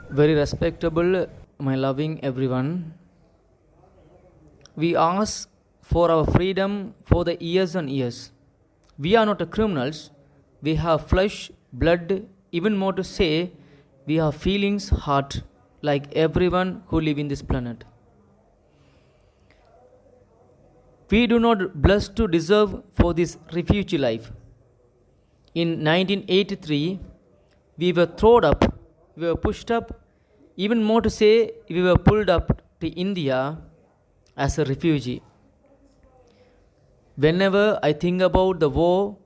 Very respectable, my loving everyone. We ask for our freedom for the years and years. We are not criminals. We have flesh, blood, even more to say, we have feelings, heart, like everyone who live in this planet. We do not blessed to deserve for this refugee life. In 1983, we were thrown up, we were pushed up, even more to say, we were pulled up to India as a refugee. Whenever I think about the war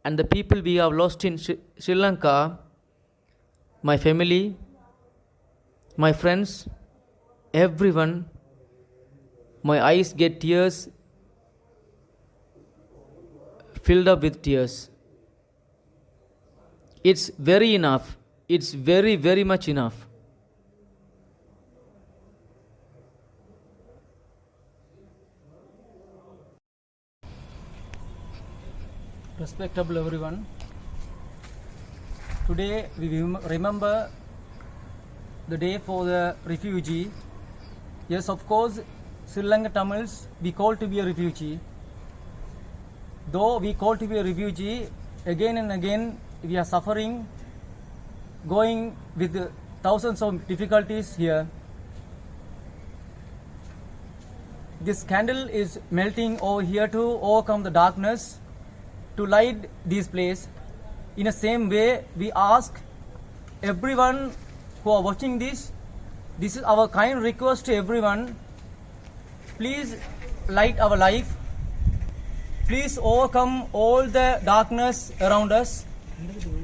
and the people we have lost in Sri Lanka, my family, my friends, everyone, my eyes get tears, filled up with tears. It's very enough. It's very, very much enough. Respectable everyone, today we remember the day for the refugee. Yes, of course, Sri Lanka Tamils we call to be a refugee. Though we call to be a refugee, again and again we are suffering, going with thousands of difficulties here. This candle is melting over here to overcome the darkness, to light this place. In the same way, we ask everyone who are watching this is our kind request to everyone. Please light our life. Please overcome all the darkness around us.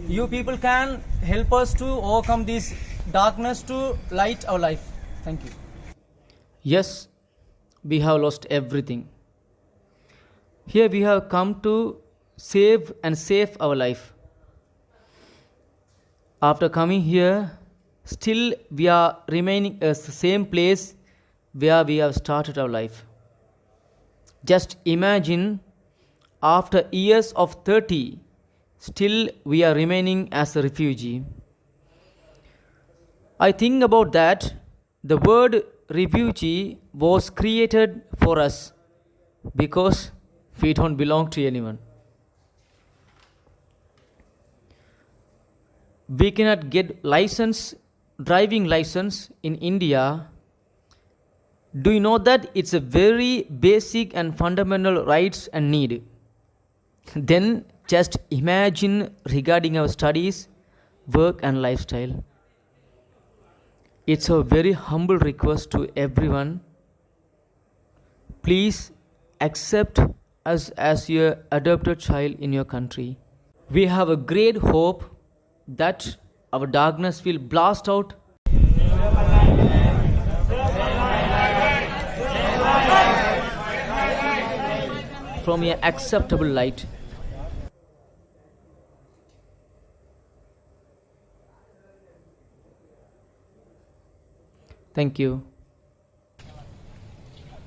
You people can help us to overcome this darkness to light our life. Thank you. Yes, we have lost everything. Here we have come to save and save our life. After coming here, still we are remaining at the same place where we have started our life. Just imagine, after years of 30, still we are remaining as a refugee. I think about that. The word refugee was created for us because we don't belong to anyone. We cannot get driving license in India. Do you know that it's a very basic and fundamental rights and need? Then just imagine regarding our studies, work and lifestyle. It's a very humble request to everyone. Please accept us as your adopted child in your country. We have a great hope that our darkness will blast out from an acceptable light. Thank you.